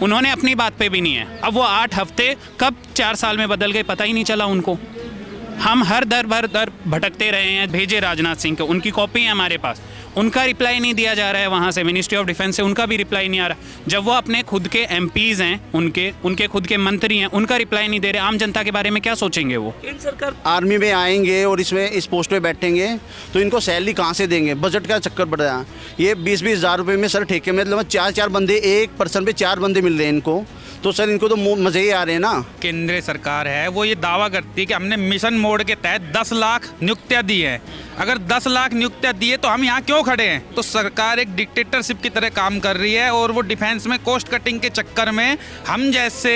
उन्होंने अपनी बात पे भी नहीं है। अब वो 8 हफ्ते कब 4 साल में बदल गए पता ही नहीं चला उनको। हम हर दर भटकते रहे हैं, भेजे राजनाथ सिंह को, उनकी कॉपी है हमारे पास, उनका रिप्लाई नहीं दिया जा रहा है वहाँ से, मिनिस्ट्री ऑफ डिफेंस से उनका भी रिप्लाई नहीं आ रहा। जब वो अपने खुद के एमपीज़ हैं, उनके खुद के मंत्री हैं, उनका रिप्लाई नहीं दे रहे, आम जनता के बारे में क्या सोचेंगे वो? केंद्र सरकार आर्मी में आएंगे और इसमें इस पोस्ट पे बैठेंगे तो इनको सैलरी कहाँ से देंगे? बजट का चक्कर पड़ रहा है। ये 20-20 हज़ार रुपये में सर ठेके में, मतलब 4-4 बंदे, एक पर्सन पे 4 बंदे मिल रहे हैं इनको, तो सर इनको तो मज़े ही आ रहे हैं ना। केंद्र सरकार है वो ये दावा करती है कि हमने मिशन मोड के तहत 10 लाख नियुक्तियां दी हैं। अगर 10 लाख नियुक्तियां दी है तो हम यहाँ क्यों खड़े हैं? तो सरकार एक डिक्टेटरशिप की तरह काम कर रही है और वो डिफेंस में कॉस्ट कटिंग के चक्कर में हम जैसे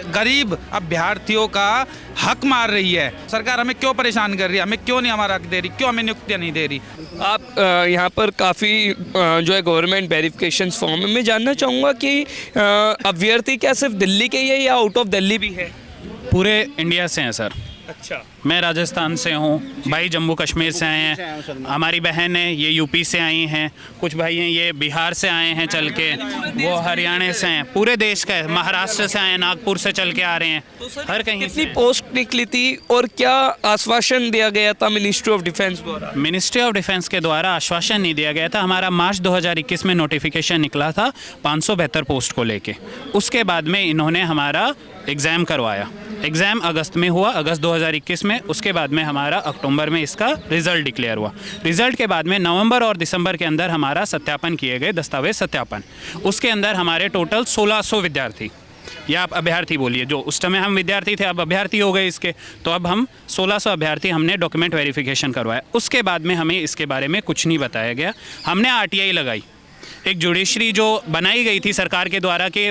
गरीब अभ्यर्थियों का हक मार रही है। सरकार हमें क्यों परेशान कर रही है? हमें क्यों नहीं हमारा हक दे रही? क्यों हमें नियुक्तियाँ नहीं दे रही? आप यहाँ पर काफ़ी जो है गवर्नमेंट वेरिफिकेशन फॉर्म है। मैं जानना चाहूँगा कि अभ्यर्थी क्या सिर्फ दिल्ली के ही है या आउट ऑफ दिल्ली भी है? पूरे इंडिया से हैं सर। अच्छा, मैं राजस्थान से हूँ, भाई जम्मू कश्मीर से आए हैं, हमारी बहन है ये यूपी से आई हैं, कुछ भाई हैं ये बिहार से आए हैं चल के, वो हरियाणा से हैं, पूरे देश का है, महाराष्ट्र से आए हैं, नागपुर से चल के आ रहे हैं, हर कहीं कितनी से। पोस्ट निकली थी और क्या आश्वासन दिया गया था मिनिस्ट्री ऑफ डिफेंस द्वारा? मिनिस्ट्री ऑफ डिफेंस के द्वारा आश्वासन नहीं दिया गया था। हमारा मार्च 2021 में नोटिफिकेशन निकला था 572 पोस्ट को लेके। उसके बाद में इन्होंने हमारा एग्ज़ाम करवाया। एग्ज़ाम अगस्त में हुआ, अगस्त 2021 में। उसके बाद में हमारा अक्टूबर में इसका रिज़ल्ट डिक्लेयर हुआ। रिज़ल्ट के बाद में नवंबर और दिसंबर के अंदर हमारा सत्यापन किए गए, दस्तावेज सत्यापन। उसके अंदर हमारे टोटल 1600 विद्यार्थी, या आप अभ्यर्थी बोलिए, जो उस समय हम विद्यार्थी थे अब अभ्यर्थी हो गए इसके, तो अब हम 1600 अभ्यर्थी हमने डॉक्यूमेंट वेरिफिकेशन करवाया। उसके बाद में हमें इसके बारे में कुछ नहीं बताया गया। हमने आरटीआई लगाई, एक जुडिशरी जो बनाई गई थी सरकार के द्वारा कि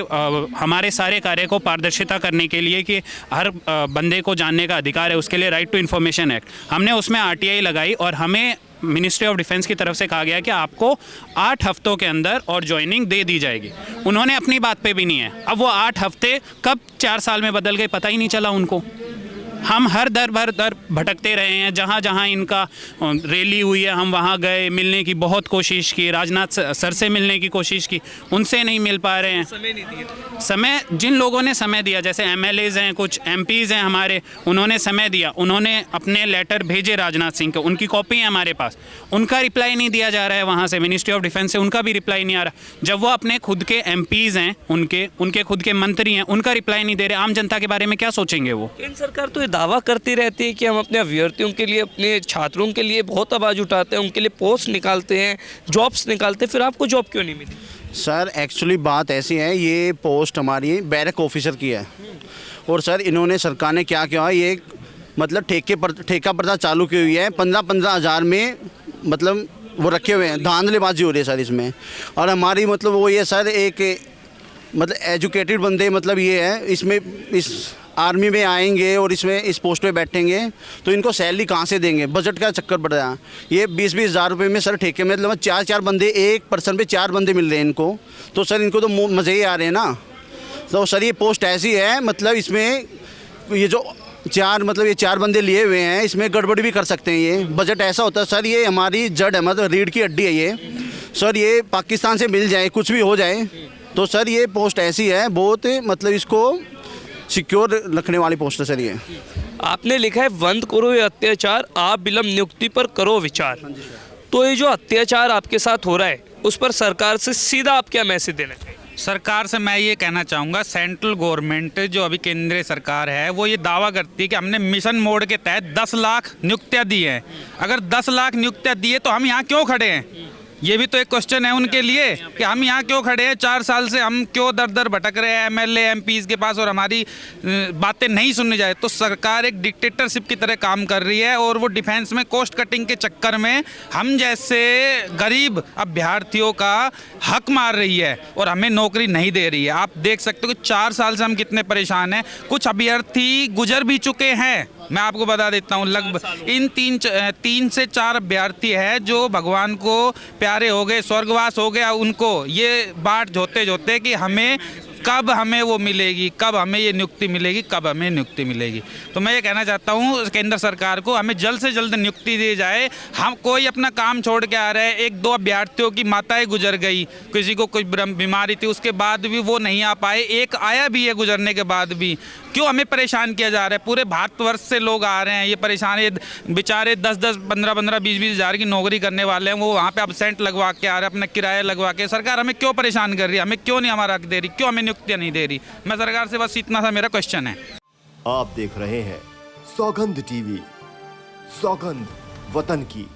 हमारे सारे कार्य को पारदर्शिता करने के लिए कि हर बंदे को जानने का अधिकार है, उसके लिए राइट टू इन्फॉर्मेशन एक्ट, हमने उसमें आरटीआई लगाई और हमें मिनिस्ट्री ऑफ डिफेंस की तरफ से कहा गया कि आपको 8 हफ्तों के अंदर और ज्वाइनिंग दे दी जाएगी। उन्होंने अपनी बात पे भी नहीं है। अब वो 8 हफ्ते कब 4 साल में बदल गए पता ही नहीं चला उनको। हम हर दर भटकते रहे हैं, जहाँ जहाँ इनका रैली हुई है हम वहाँ गए, मिलने की बहुत कोशिश की, राजनाथ सर से मिलने की कोशिश की, उनसे नहीं मिल पा रहे हैं। समय नहीं दिया। समय जिन लोगों ने समय दिया, जैसे एमएलएज हैं, कुछ एमपीज़ हैं हमारे, उन्होंने समय दिया, उन्होंने अपने लेटर भेजे राजनाथ सिंह को, उनकी कॉपी है हमारे पास, उनका रिप्लाई नहीं दिया जा रहा है वहाँ से, मिनिस्ट्री ऑफ डिफेंस से उनका भी रिप्लाई नहीं आ रहा। जब वो अपने खुद के एमपीज़ हैं, उनके खुद के मंत्री हैं, उनका रिप्लाई नहीं दे रहे, आम जनता के बारे में क्या सोचेंगे वो? केंद्र सरकार तो दावा करती रहती है कि हम अपने अभ्यर्थियों के लिए, अपने छात्रों के लिए बहुत आवाज़ उठाते हैं, उनके लिए पोस्ट निकालते हैं, जॉब्स निकालते हैं, फिर आपको जॉब क्यों नहीं मिली? सर एक्चुअली बात ऐसी है, ये पोस्ट हमारी बैरक ऑफिसर की है और सर इन्होंने, सरकार ने क्या किया, ये मतलब ठेका प्रथा चालू की हुई है। 15-15 हज़ार में मतलब वो रखे हुए हैं, धांधलेबाजी हो रही है सर इसमें। और हमारी मतलब वो ये सर एक मतलब एजुकेटेड बंदे, मतलब ये है, इसमें इस आर्मी में आएंगे और इसमें इस पोस्ट पे बैठेंगे तो इनको सैलरी कहाँ से देंगे? बजट का चक्कर पड़ रहा है। ये 20-20 हज़ार रुपये में सर ठेके में, मतलब 4-4 बंदे, एक पर्सन पे 4 बंदे मिल रहे हैं इनको, तो सर इनको तो मज़े ही आ रहे हैं ना। तो सर ये पोस्ट ऐसी है, मतलब इसमें ये जो 4 बंदे लिए हुए हैं, इसमें गड़बड़ भी कर सकते हैं। ये बजट ऐसा होता है सर, ये हमारी जड़ है, मतलब रीढ़ की हड्डी है ये सर। ये पाकिस्तान से मिल जाए, कुछ भी हो जाए, तो सर ये पोस्ट ऐसी है बहुत, मतलब इसको सिक्योर रखने वाली पोस्ट है सर ये। आपने लिखा है बंद करो ये अत्याचार, आप विलम्ब नियुक्ति पर करो विचार। तो ये जो अत्याचार आपके साथ हो रहा है उस पर सरकार से सीधा आप क्या मैसेज देना चाहिए? सरकार से मैं ये कहना चाहूँगा, सेंट्रल गवर्नमेंट जो अभी केंद्रीय सरकार है वो ये दावा करती है कि हमने मिशन मोड के तहत 10 लाख नियुक्तियाँ दी हैं। अगर 10 लाख नियुक्तियाँ दी है तो हम यहाँ क्यों खड़े हैं? ये भी तो एक क्वेश्चन है उनके लिए कि हम यहाँ क्यों खड़े हैं। 4 साल से हम क्यों दर भटक रहे हैं एमएलए एमपीज़ के पास और हमारी बातें नहीं सुननी जाए। तो सरकार एक डिक्टेटरशिप की तरह काम कर रही है और वो डिफेंस में कॉस्ट कटिंग के चक्कर में हम जैसे गरीब अभ्यर्थियों का हक मार रही है और हमें नौकरी नहीं दे रही है। आप देख सकते हो कि 4 साल से हम कितने परेशान हैं। कुछ अभ्यर्थी गुजर भी चुके हैं, मैं आपको बता देता हूँ, लगभग इन 3 से 4 अभ्यर्थी है जो भगवान को प्यारे हो गए, स्वर्गवास हो गया उनको। ये बाट जोते कि हमें कब हमें वो मिलेगी, कब हमें ये नियुक्ति मिलेगी, कब हमें नियुक्ति मिलेगी। तो मैं ये कहना चाहता हूँ केंद्र सरकार को, हमें जल्द से जल्द नियुक्ति दी जाए। हम कोई अपना काम छोड़ के आ रहे हैं, 1-2 अभ्यर्थियों की माताएं गुजर गई, किसी को कुछ बीमारी थी, उसके बाद भी वो नहीं आ पाए, एक आया भी है गुजरने के बाद भी। क्यों हमें परेशान किया जा रहा है? पूरे भारतवर्ष से लोग आ रहे हैं, ये परेशान, ये बेचारे 10-10, 15-15, 20-20 हज़ार की नौकरी करने वाले हैं, वो वहाँ पे एब्सेंट लगवा के आ रहे हैं, अपना किराया लगवा के। सरकार हमें क्यों परेशान कर रही है? हमें क्यों नहीं हमारा हक दे रही? क्यों हमें नियुक्तियाँ नहीं दे रही? मैं सरकार से बस इतना सा मेरा क्वेश्चन है। आप देख रहे हैं सौगंध टीवी, सौगंध वतन की।